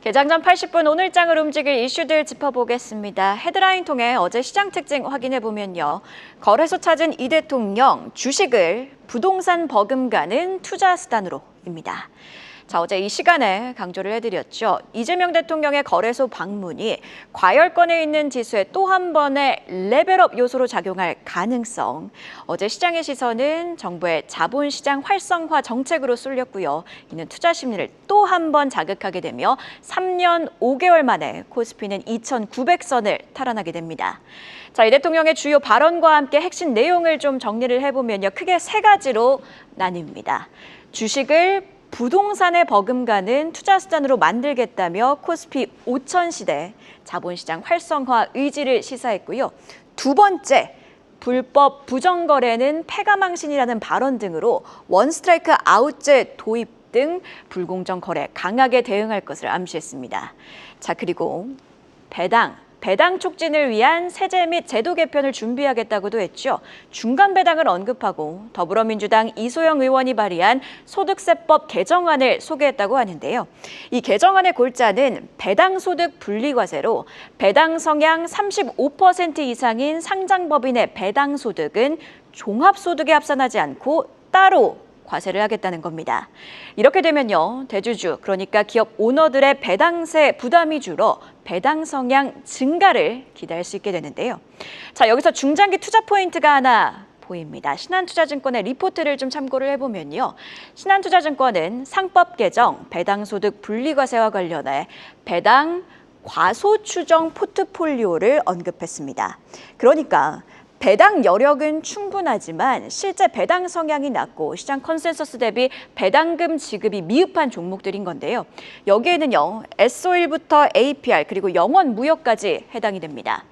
개장 전 80분 오늘장을 움직일 이슈들 짚어보겠습니다. 헤드라인 통해 어제 시장 특징 확인해보면요. 거래소 찾은 이 대통령 주식을 부동산 버금가는 투자 수단으로입니다. 자, 어제 이 시간에 강조를 해드렸죠. 이재명 대통령의 거래소 방문이 과열권에 있는 지수에 또 한 번의 레벨업 요소로 작용할 가능성. 어제 시장의 시선은 정부의 자본시장 활성화 정책으로 쏠렸고요. 이는 투자 심리를 또 한 번 자극하게 되며 3년 5개월 만에 코스피는 2,900선을 탈환하게 됩니다. 자, 이 대통령의 주요 발언과 함께 핵심 내용을 좀 정리를 해보면요. 크게 세 가지로 나뉩니다. 주식을 부동산에 버금가는 투자 수단으로 만들겠다며 코스피 5천 시대 자본시장 활성화 의지를 시사했고요. 두 번째, 불법 부정거래는 패가망신이라는 발언 등으로 원스트라이크 아웃제 도입 등 불공정 거래 강하게 대응할 것을 암시했습니다. 자, 그리고 배당 촉진을 위한 세제 및 제도 개편을 준비하겠다고도 했죠. 중간 배당을 언급하고 더불어민주당 이소영 의원이 발의한 소득세법 개정안을 소개했다고 하는데요. 이 개정안의 골자는 배당소득 분리과세로 배당 성향 35% 이상인 상장법인의 배당소득은 종합소득에 합산하지 않고 따로 과세를 하겠다는 겁니다. 이렇게 되면요, 대주주, 그러니까 기업 오너들의 배당세 부담이 줄어 배당 성향 증가를 기대할 수 있게 되는데요. 자, 여기서 중장기 투자 포인트가 하나 보입니다. 신한투자증권의 리포트를 좀 참고를 해보면요. 신한투자증권은 상법 개정, 배당소득 분리과세와 관련해 배당 과소 추정 포트폴리오를 언급했습니다. 그러니까 배당 여력은 충분하지만 실제 배당 성향이 낮고 시장 컨센서스 대비 배당금 지급이 미흡한 종목들인 건데요. 여기에는요, S-오일부터 APR 그리고 영원무역까지 해당이 됩니다.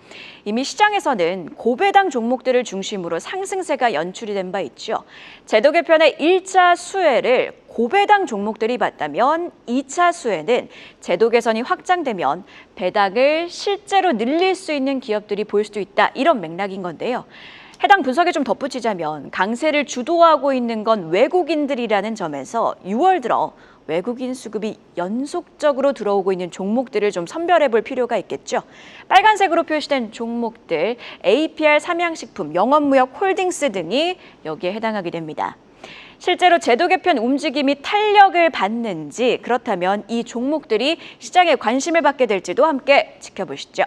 이미 시장에서는 고배당 종목들을 중심으로 상승세가 연출이 된 바 있죠. 제도 개편의 1차 수혜를 고배당 종목들이 받다면 2차 수혜는 제도 개선이 확장되면 배당을 실제로 늘릴 수 있는 기업들이 보일 수도 있다. 이런 맥락인 건데요. 해당 분석에 좀 덧붙이자면 강세를 주도하고 있는 건 외국인들이라는 점에서 6월 들어 외국인 수급이 연속적으로 들어오고 있는 종목들을 좀 선별해 볼 필요가 있겠죠. 빨간색으로 표시된 종목들, APR, 삼양식품, 영원무역, 홀딩스 등이 여기에 해당하게 됩니다. 실제로 제도 개편 움직임이 탄력을 받는지, 그렇다면 이 종목들이 시장에 관심을 받게 될지도 함께 지켜보시죠.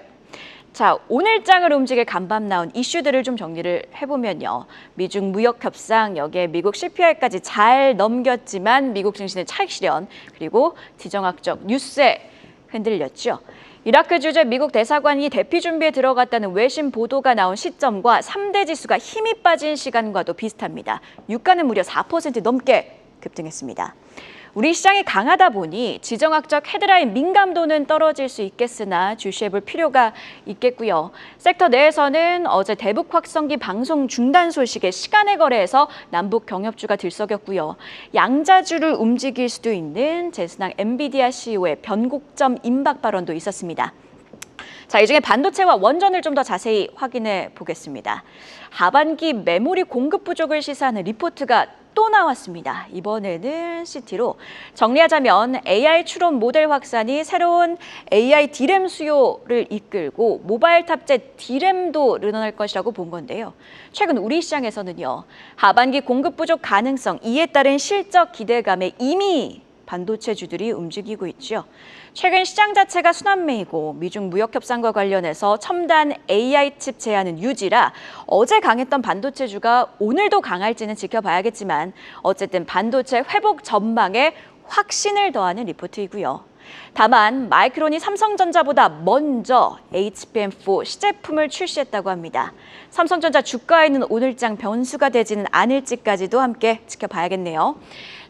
자, 오늘장을 움직일 간밤 나온 이슈들을 좀 정리를 해보면요. 미중 무역 협상, 여기에 미국 CPI까지 잘 넘겼지만 미국 증시는 차익 실현, 그리고 지정학적 뉴스에 흔들렸죠. 이라크 주재 미국 대사관이 대피 준비에 들어갔다는 외신 보도가 나온 시점과 3대 지수가 힘이 빠진 시간과도 비슷합니다. 유가는 무려 4% 넘게 급등했습니다. 우리 시장이 강하다 보니 지정학적 헤드라인 민감도는 떨어질 수 있겠으나 주시해볼 필요가 있겠고요. 섹터 내에서는 어제 대북 확성기 방송 중단 소식에 시간의 거래에서 남북 경협주가 들썩였고요. 양자주를 움직일 수도 있는 제스당 엔비디아 CEO의 변곡점 임박 발언도 있었습니다. 자, 이 중에 반도체와 원전을 좀 더 자세히 확인해 보겠습니다. 하반기 메모리 공급 부족을 시사하는 리포트가 또 나왔습니다. 이번에는 CT로 정리하자면 AI 추론 모델 확산이 새로운 AI D램 수요를 이끌고 모바일 탑재 D램도 늘어날 것이라고 본 건데요. 최근 우리 시장에서는요, 하반기 공급 부족 가능성, 이에 따른 실적 기대감에 이미 반도체주들이 움직이고 있죠. 최근 시장 자체가 순환매이고 미중 무역 협상과 관련해서 첨단 AI 칩 제한은 유지라 어제 강했던 반도체주가 오늘도 강할지는 지켜봐야겠지만 어쨌든 반도체 회복 전망에 확신을 더하는 리포트이고요. 다만 마이크론이 삼성전자보다 먼저 HBM4 시제품을 출시했다고 합니다. 삼성전자 주가에는 오늘장 변수가 되지는 않을지까지도 함께 지켜봐야겠네요.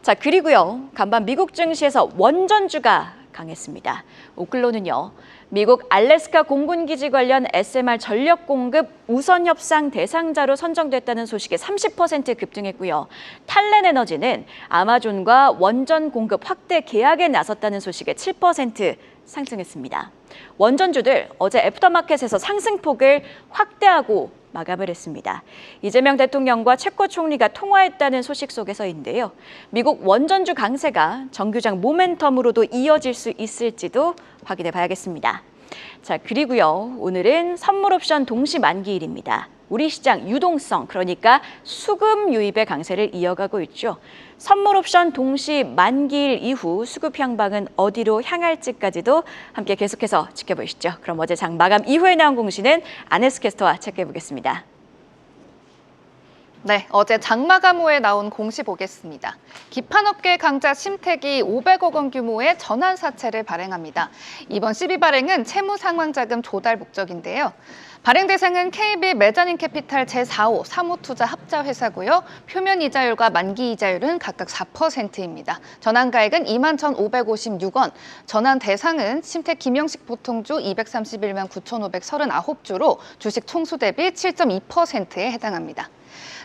자, 그리고요, 간밤 미국 증시에서 원전주가 강했습니다. 오클로는요, 미국 알래스카 공군기지 관련 SMR 전력 공급 우선 협상 대상자로 선정됐다는 소식에 30% 급등했고요. 탈렌에너지는 아마존과 원전 공급 확대 계약에 나섰다는 소식에 7% 상승했습니다. 원전주들 어제 애프터마켓에서 상승폭을 확대하고 마감을 했습니다. 이재명 대통령과 체코 총리가 통화했다는 소식 속에서인데요. 미국 원전주 강세가 정규장 모멘텀으로도 이어질 수 있을지도 확인해 봐야겠습니다. 자, 그리고요. 오늘은 선물 옵션 동시 만기일입니다. 우리 시장 유동성, 그러니까 수급 유입의 강세를 이어가고 있죠. 선물 옵션 동시 만기일 이후 수급 향방은 어디로 향할지까지도 함께 계속해서 지켜보시죠. 그럼 어제 장 마감 이후에 나온 공시는 안혜수 캐스터와 체크해 보겠습니다. 네, 어제 장마감 후에 나온 공시 보겠습니다. 기판업계 강자 심택이 500억 원 규모의 전환사채를 발행합니다. 이번 시비 발행은 채무상환자금 조달 목적인데요. 발행 대상은 KB 메자닌캐피탈 제4호 사모투자 합자회사고요. 표면 이자율과 만기 이자율은 각각 4%입니다. 전환가액은 21,556원, 전환 대상은 심택 김영식 보통주 231만 9,539주로 주식 총수 대비 7.2%에 해당합니다.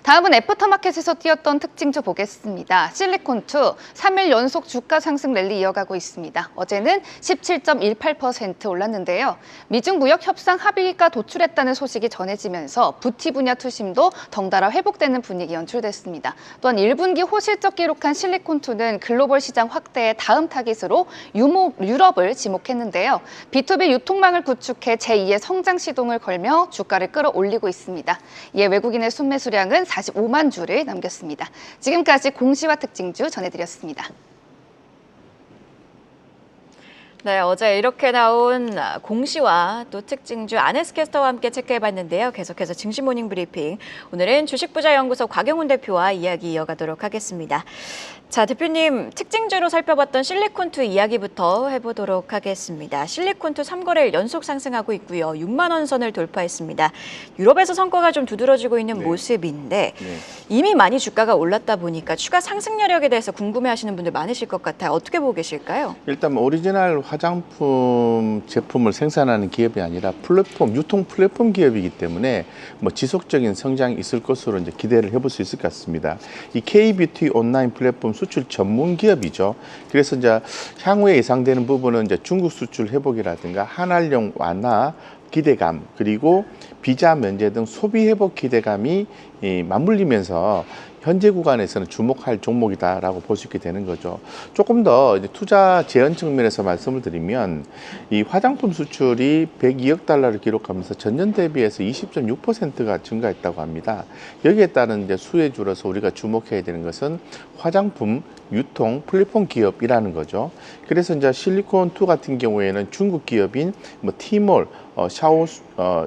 다음은 애프터마켓에서 뛰었던 특징주 보겠습니다. 실리콘2 3일 연속 주가 상승 랠리 이어가고 있습니다. 어제는 17.18% 올랐는데요. 미중 무역 협상 합의가 도출했다는 소식이 전해지면서 부티 분야 투심도 덩달아 회복되는 분위기 연출됐습니다. 또한 1분기 호실적 기록한 실리콘2는 글로벌 시장 확대의 다음 타깃으로 유럽을 지목했는데요. B2B 유통망을 구축해 제2의 성장 시동을 걸며 주가를 끌어올리고 있습니다. 이에 외국인의 순매수량은 45만 주를 넘겼습니다. 지금까지 공시와 특징주 전해드렸습니다. 네, 어제 이렇게 나온 공시와 또 특징주 안혜수 캐스터와 함께 체크해봤는데요. 계속해서 증시 모닝 브리핑. 오늘은 주식부자연구소 곽영훈 대표와 이야기 이어가도록 하겠습니다. 자, 대표님, 특징주로 살펴봤던 실리콘2 이야기부터 해보도록 하겠습니다. 실리콘2 3거래일 연속 상승하고 있고요. 6만 원 선을 돌파했습니다. 유럽에서 성과가 좀 두드러지고 있는 모습인데 이미 많이 주가가 올랐다 보니까 추가 상승 여력에 대해서 궁금해하시는 분들 많으실 것 같아요. 어떻게 보고 계실까요? 일단 오리지널 화장품 제품을 생산하는 기업이 아니라 플랫폼, 유통 플랫폼 기업이기 때문에 지속적인 성장이 있을 것으로 이제 기대를 해볼 수 있을 것 같습니다. 이 K-뷰티 온라인 플랫폼 수출 전문 기업이죠. 그래서 이제 향후에 예상되는 부분은 이제 중국 수출 회복이라든가 한알령 완화 기대감, 그리고 비자 면제 등 소비 회복 기대감이 맞물리면서 현재 구간에서는 주목할 종목이다라고 볼 수 있게 되는 거죠. 조금 더 이제 투자 재현 측면에서 말씀을 드리면 이 화장품 수출이 102억 달러를 기록하면서 전년 대비해서 20.6%가 증가했다고 합니다. 여기에 따른 이제 수에 줄어서 우리가 주목해야 되는 것은 화장품 유통 플랫폼 기업이라는 거죠. 그래서 이제 실리콘2 같은 경우에는 중국 기업인 티몰,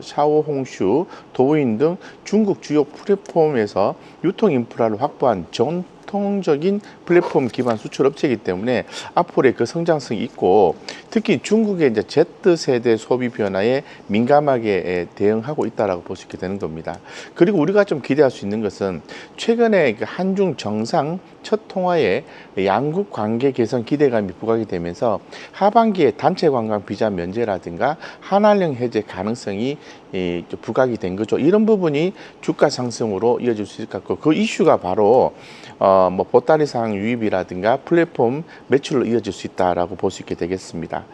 샤오홍슈, 도우인 등 중국 주요 플랫폼에서 유통 인프라를 확보한 전통적인 플랫폼 기반 수출 업체이기 때문에 앞으로의 그 성장성이 있고, 특히 중국의 이제 Z세대 소비 변화에 민감하게 대응하고 있다라고 볼 수 있게 되는 겁니다. 그리고 우리가 좀 기대할 수 있는 것은 최근에 한중 정상 첫 통화에 양국 관계 개선 기대감이 부각이 되면서 하반기에 단체 관광 비자 면제라든가 한알령 해제 가능성이 부각이 된 거죠. 이런 부분이 주가 상승으로 이어질 수 있을 것 같고, 그 이슈가 바로 보따리상 유입이라든가 플랫폼 매출로 이어질 수 있다라고 볼 수 있게 되겠습니다.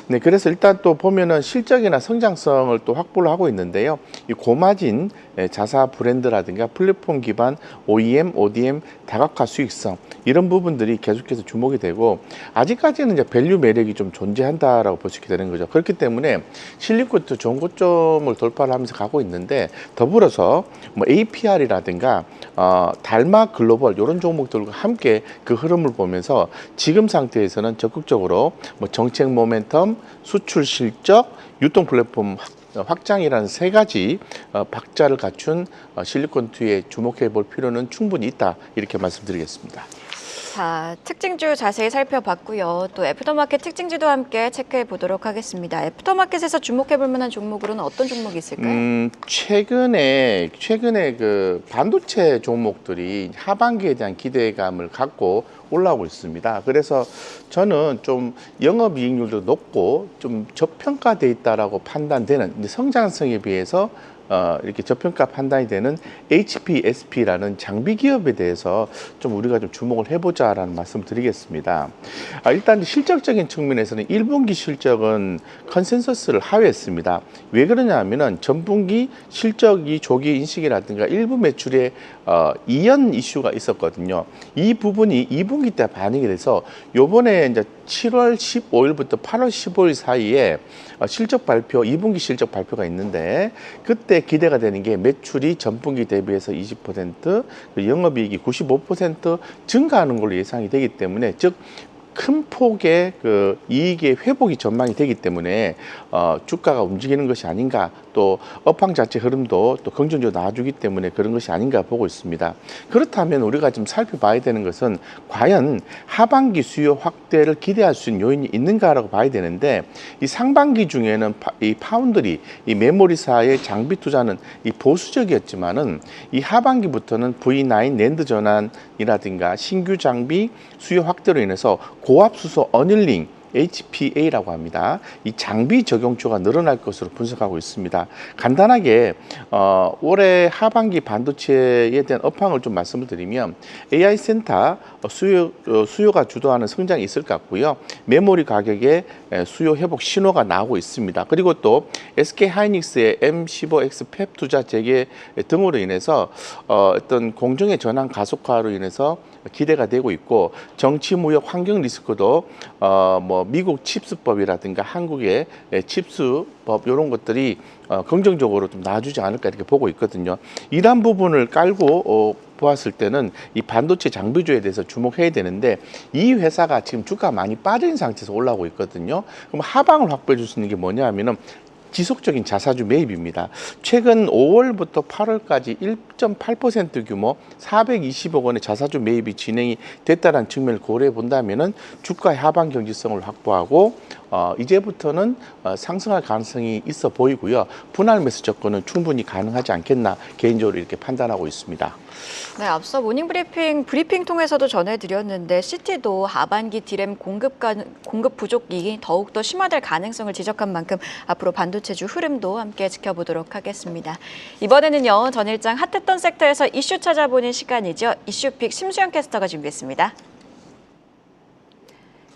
네, 그래서 일단 또 보면은 실적이나 성장성을 또 확보를 하고 있는데요. 이 고마진 자사 브랜드라든가 플랫폼 기반 OEM, ODM 다각화 수익성, 이런 부분들이 계속해서 주목이 되고, 아직까지는 이제 밸류 매력이 좀 존재한다라고 볼 수 있게 되는 거죠. 그렇기 때문에 실리콘도 좋은 고점을 돌파를 하면서 가고 있는데, 더불어서 APR이라든가 달마 글로벌 이런 종목들과 함께 그 흐름을 보면서 지금 상태에서는 적극적으로 정책 모멘텀, 수출 실적, 유통 플랫폼 확장이라는 세 가지 박자를 갖춘 실리콘2에 주목해 볼 필요는 충분히 있다, 이렇게 말씀드리겠습니다. 자, 특징주 자세히 살펴봤고요. 또 애프터마켓 특징주도 함께 체크해 보도록 하겠습니다. 애프터마켓에서 주목해 볼 만한 종목으로는 어떤 종목이 있을까요? 최근에 그 반도체 종목들이 하반기에 대한 기대감을 갖고 올라오고 있습니다. 그래서 저는 좀 영업이익률도 높고 좀 저평가돼 있다라고 판단되는, 성장성에 비해서 이렇게 저평가 판단이 되는 HPSP라는 장비 기업에 대해서 좀 우리가 좀 주목을 해보자라는 말씀 드리겠습니다. 일단 실적적인 측면에서는 1분기 실적은 컨센서스를 하회했습니다. 왜 그러냐 하면은 전분기 실적이 조기 인식이라든가 일부 매출에 이연 이슈가 있었거든요. 이 부분이 2분기 때 반영이 돼서 요번에 이제 7월 15일부터 8월 15일 사이에 실적 발표, 2분기 실적 발표가 있는데 그때 기대가 되는 게 매출이 전분기 대비해서 20%, 영업이익이 95% 증가하는 걸로 예상이 되기 때문에 즉 큰 폭의 그 이익의 회복이 전망이 되기 때문에 주가가 움직이는 것이 아닌가, 또 업황 자체 흐름도 또 긍정적으로 나와주기 때문에 그런 것이 아닌가 보고 있습니다. 그렇다면 우리가 좀 살펴봐야 되는 것은 과연 하반기 수요 확대를 기대할 수 있는 요인이 있는가라고 봐야 되는데, 이 상반기 중에는 이 파운드리, 이 메모리사의 장비 투자는 이 보수적이었지만은 이 하반기부터는 V9 낸드 전환이라든가 신규 장비 수요 확대로 인해서 고압 수소 어닐링 HPA라고 합니다. 이 장비 적용주가 늘어날 것으로 분석하고 있습니다. 간단하게 올해 하반기 반도체에 대한 업황을 좀 말씀을 드리면 AI 센터 수요가 주도하는 성장이 있을 것 같고요. 메모리 가격에 수요 회복 신호가 나오고 있습니다. 그리고 또 SK 하이닉스의 M15X 팹 투자 재개 등으로 인해서 어떤 공정의 전환 가속화로 인해서 기대가 되고 있고, 정치 무역 환경 리스크도 미국 칩스법이라든가 한국의 칩스법 이런 것들이 긍정적으로 좀 나아주지 않을까 이렇게 보고 있거든요. 이런 부분을 깔고 보았을 때는 이 반도체 장비주에 대해서 주목해야 되는데, 이 회사가 지금 주가가 많이 빠진 상태에서 올라오고 있거든요. 그럼 하방을 확보해 줄 수 있는 게 뭐냐 하면은 지속적인 자사주 매입입니다. 최근 5월부터 8월까지 1.8% 규모 420억 원의 자사주 매입이 진행이 됐다는 측면을 고려해 본다면은 주가의 하방 경직성을 확보하고 이제부터는 상승할 가능성이 있어 보이고요. 분할 매수 접근은 충분히 가능하지 않겠나 개인적으로 이렇게 판단하고 있습니다. 네, 앞서 모닝 브리핑 통해서도 전해드렸는데 시티도 하반기 디램 공급 부족이 더욱더 심화될 가능성을 지적한 만큼 앞으로 반도체주 흐름도 함께 지켜보도록 하겠습니다. 이번에는요, 전일장 핫했던 섹터에서 이슈 찾아보는 시간이죠. 이슈픽 심수영 캐스터가 준비했습니다.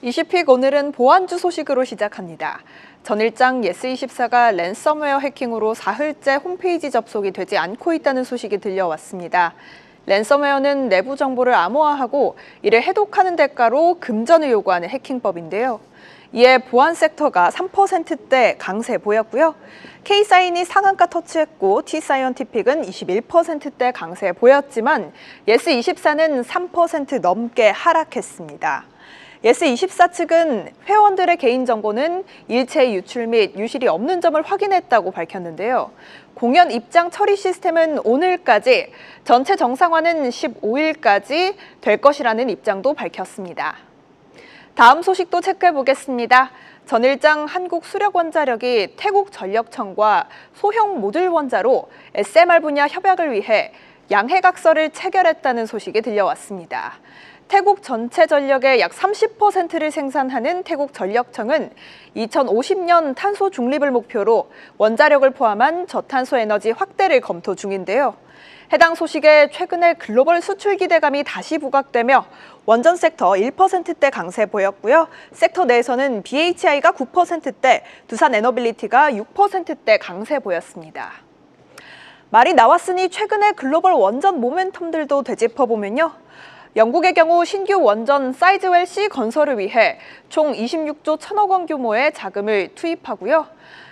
이슈픽 오늘은 보안주 소식으로 시작합니다. 전일장 예스24가 랜섬웨어 해킹으로 사흘째 홈페이지 접속이 되지 않고 있다는 소식이 들려왔습니다. 랜섬웨어는 내부 정보를 암호화하고 이를 해독하는 대가로 금전을 요구하는 해킹법인데요. 이에 보안 섹터가 3%대 강세 보였고요. K사인이 상한가 터치했고 T사이언티픽은 21%대 강세 보였지만 예스24는 3% 넘게 하락했습니다. 예스24 측은 회원들의 개인정보는 일체 유출 및 유실이 없는 점을 확인했다고 밝혔는데요. 공연 입장 처리 시스템은 오늘까지, 전체 정상화는 15일까지 될 것이라는 입장도 밝혔습니다. 다음 소식도 체크해 보겠습니다. 전일장 한국수력원자력이 태국전력청과 소형 모듈 원자로 SMR 분야 협약을 위해 양해각서를 체결했다는 소식이 들려왔습니다. 태국 전체 전력의 약 30%를 생산하는 태국전력청은 2050년 탄소 중립을 목표로 원자력을 포함한 저탄소 에너지 확대를 검토 중인데요. 해당 소식에 최근에 글로벌 수출 기대감이 다시 부각되며 원전 섹터 1%대 강세 보였고요. 섹터 내에서는 BHI가 9%대, 두산 에너빌리티가 6%대 강세 보였습니다. 말이 나왔으니 최근에 글로벌 원전 모멘텀들도 되짚어보면요. 영국의 경우 신규 원전 사이즈웰 C 건설을 위해 총 26조 1천억 원 규모의 자금을 투입하고요.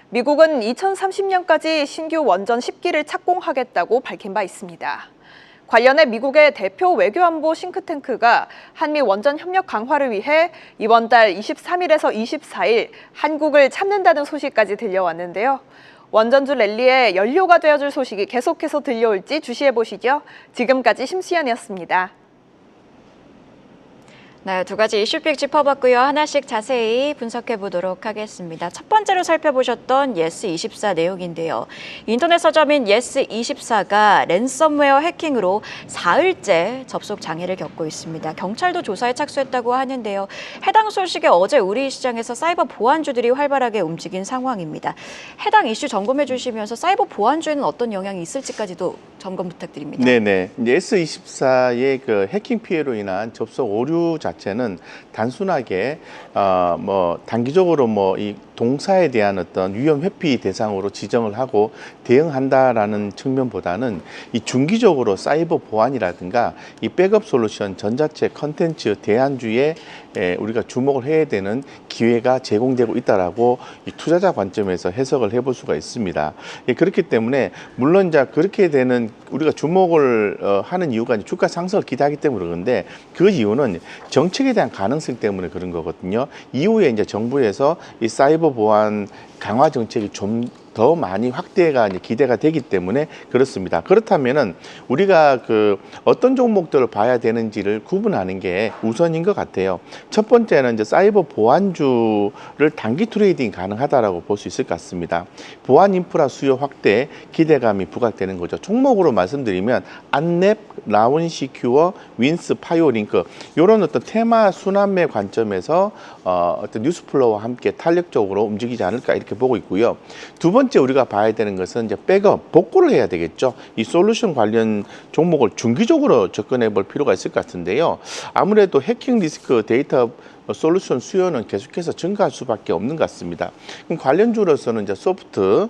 미국은 2030년까지 신규 원전 10기를 착공하겠다고 밝힌 바 있습니다. 관련해 미국의 대표 외교안보 싱크탱크가 한미 원전 협력 강화를 위해 이번 달 23일에서 24일 한국을 찾는다는 소식까지 들려왔는데요. 원전주 랠리에 연료가 되어줄 소식이 계속해서 들려올지 주시해보시죠. 지금까지 심수연이었습니다. 네, 두 가지 이슈픽 짚어봤고요. 하나씩 자세히 분석해 보도록 하겠습니다. 첫 번째로 살펴보셨던 예스24 내용인데요. 인터넷 서점인 예스24가 랜섬웨어 해킹으로 사흘째 접속 장애를 겪고 있습니다. 경찰도 조사에 착수했다고 하는데요. 해당 소식에 어제 우리 시장에서 사이버 보안주들이 활발하게 움직인 상황입니다. 해당 이슈 점검해 주시면서 사이버 보안주에는 어떤 영향이 있을지까지도 점검 부탁드립니다. 네네. 예스24의 그 해킹 피해로 인한 접속 오류 자체는 단순하게 단기적으로 이 동사에 대한 어떤 위험 회피 대상으로 지정을 하고 대응한다라는 측면보다는 이 중기적으로 사이버 보안이라든가 이 백업 솔루션, 전자책, 컨텐츠, 대안주에 우리가 주목을 해야 되는 기회가 제공되고 있다라고 이 투자자 관점에서 해석을 해볼 수가 있습니다. 그렇기 때문에 물론 이제 그렇게 되는 우리가 주목을 하는 이유가 이제 주가 상승을 기대하기 때문에 그런데 그 이유는 정책에 대한 가능성 때문에 그런 거거든요. 이후에 이제 정부에서 이 사이버 보안 강화 정책이 좀 더 많이 확대가 이제 기대가 되기 때문에 그렇습니다. 그렇다면은 우리가 그 어떤 종목들을 봐야 되는지를 구분하는 게 우선인 것 같아요. 첫 번째는 이제 사이버 보안주를 단기 트레이딩 가능하다라고 볼 수 있을 것 같습니다. 보안 인프라 수요 확대 기대감이 부각되는 거죠. 종목으로 말씀드리면 안랩, 라운시큐어, 윈스, 파이오링크 이런 어떤 테마 순환매 관점에서 어떤 뉴스플로우와 함께 탄력적으로 움직이지 않을까 이렇게 보고 있고요. 두 번째 우리가 봐야 되는 것은 이제 백업, 복구를 해야 되겠죠. 이 솔루션 관련 종목을 중기적으로 접근해 볼 필요가 있을 것 같은데요. 아무래도 해킹 리스크 데이터 솔루션 수요는 계속해서 증가할 수밖에 없는 것 같습니다. 그럼 관련주로서는 이제 소프트,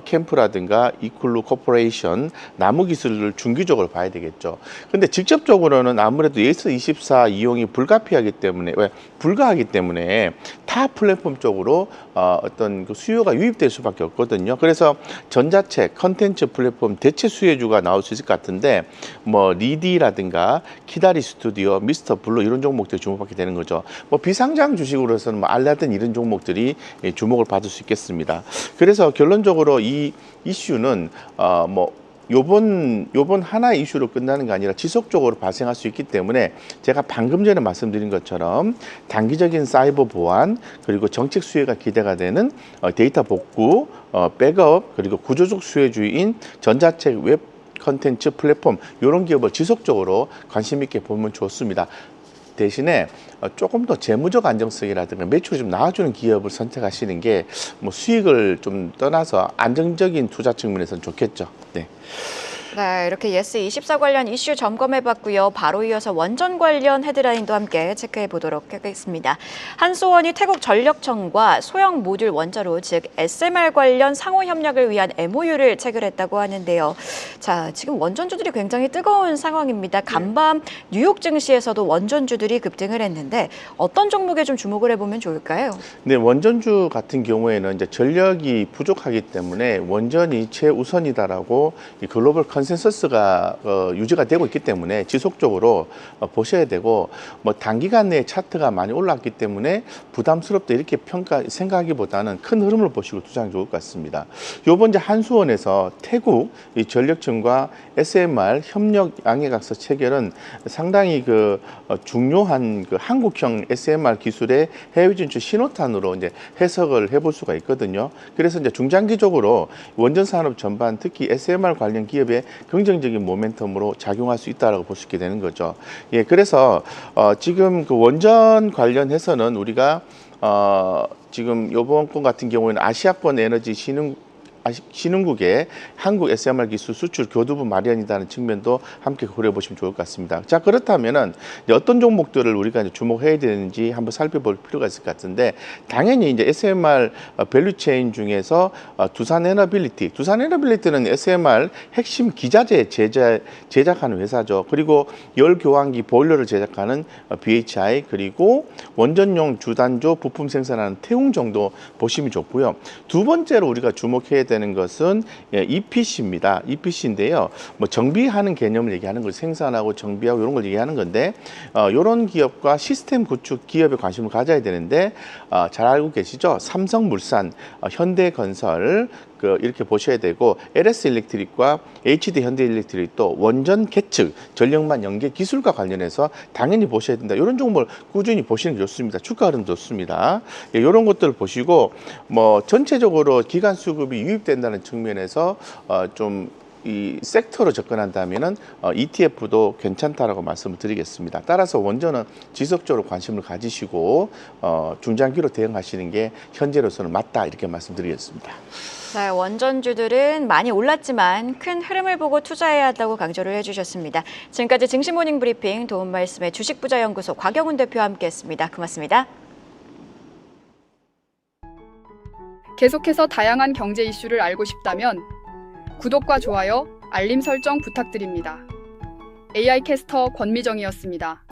캠프라든가 이쿨루 코퍼레이션, 나무기술을 중기적으로 봐야 되겠죠. 근데 직접적으로는 아무래도 예스24 이용이 불가피하기 때문에, 불가하기 때문에 타 플랫폼 쪽으로 어떤 그 수요가 유입될 수밖에 없거든요. 그래서 전자책, 컨텐츠 플랫폼 대체 수혜주가 나올 수 있을 것 같은데, 리디라든가 키다리 스튜디오, 미스터 블루 이런 종목들이 주목받게 되는 거죠. 비상장 주식으로서는 알라딘 이런 종목들이 주목을 받을 수 있겠습니다. 그래서 결론적으로 이 이슈는 요번 하나의 이슈로 끝나는 게 아니라 지속적으로 발생할 수 있기 때문에 제가 방금 전에 말씀드린 것처럼 단기적인 사이버 보안 그리고 정책 수혜가 기대가 되는 데이터 복구, 백업 그리고 구조적 수혜주의인 전자책 웹 컨텐츠 플랫폼 이런 기업을 지속적으로 관심 있게 보면 좋습니다. 대신에 조금 더 재무적 안정성이라든가 매출이 좀 나아주는 기업을 선택하시는 게 수익을 좀 떠나서 안정적인 투자 측면에서는 좋겠죠. 네. 네, 이렇게 예스24 관련 이슈 점검해봤고요. 바로 이어서 원전 관련 헤드라인도 함께 체크해 보도록 하겠습니다. 한수원이 태국전력청과 소형 모듈 원자로 즉 SMR 관련 상호 협력을 위한 MOU를 체결했다고 하는데요. 자, 지금 원전주들이 굉장히 뜨거운 상황입니다. 간밤 뉴욕 증시에서도 원전주들이 급등을 했는데 어떤 종목에 좀 주목을 해보면 좋을까요? 네, 원전주 같은 경우에는 이제 전력이 부족하기 때문에 원전이 최우선이다라고 이 글로벌 컨센서스가 유지가 되고 있기 때문에 지속적으로 보셔야 되고 단기간 내에 차트가 많이 올랐기 때문에 부담스럽다 이렇게 생각하기보다는 큰 흐름을 보시고 투자하는 게 좋을 것 같습니다. 요번 이제 한수원에서 태국 이 전력청과 SMR 협력 양해각서 체결은 상당히 중요한 한국형 SMR 기술의 해외 진출 신호탄으로 이제 해석을 해볼 수가 있거든요. 그래서 이제 중장기적으로 원전 산업 전반 특히 SMR 관련 기업에 긍정적인 모멘텀으로 작용할 수 있다라고 볼 수 있게 되는 거죠. 예, 그래서 지금 그 원전 관련해서는 우리가 지금 이번 건 같은 경우에는 아시아권 에너지 신흥국의 한국 SMR 기술 수출 교두부 마련이라는 측면도 함께 고려해 보시면 좋을 것 같습니다. 자, 그렇다면은 어떤 종목들을 우리가 이제 주목해야 되는지 한번 살펴볼 필요가 있을 것 같은데 당연히 이제 SMR 밸류체인 중에서 두산 에너빌리티는 SMR 핵심 기자재 제작하는 회사죠. 그리고 열 교환기 보일러를 제작하는 BHI 그리고 원전용 주단조 부품 생산하는 태웅 정도 보시면 좋고요. 두 번째로 우리가 주목해야 되는 되는 것은 EPC입니다. EPC인데요. 뭐 정비하는 개념을 얘기하는 걸 생산하고 정비하고 이런 걸 얘기하는 건데 이런 기업과 시스템 구축 기업에 관심을 가져야 되는데 잘 알고 계시죠? 삼성물산, 현대건설 이렇게 보셔야 되고 LS일렉트릭과 HD현대일렉트릭도 원전 계측, 전력망 연계 기술과 관련해서 당연히 보셔야 된다. 이런 종목을 꾸준히 보시는 게 좋습니다. 주가 흐름 좋습니다. 이런 것들을 보시고 뭐 전체적으로 기관 수급이 유입된다는 측면에서 좀 이 섹터로 접근한다면은 ETF도 괜찮다라고 말씀을 드리겠습니다. 따라서 원전은 지속적으로 관심을 가지시고 중장기로 대응하시는 게 현재로서는 맞다 이렇게 말씀드리겠습니다. 자, 원전주들은 많이 올랐지만 큰 흐름을 보고 투자해야 한다고 강조를 해주셨습니다. 지금까지 증시모닝 브리핑 도움 말씀의 주식부자연구소 곽영훈 대표와 함께했습니다. 고맙습니다. 계속해서 다양한 경제 이슈를 알고 싶다면 구독과 좋아요, 알림 설정 부탁드립니다. AI 캐스터 권미정이었습니다.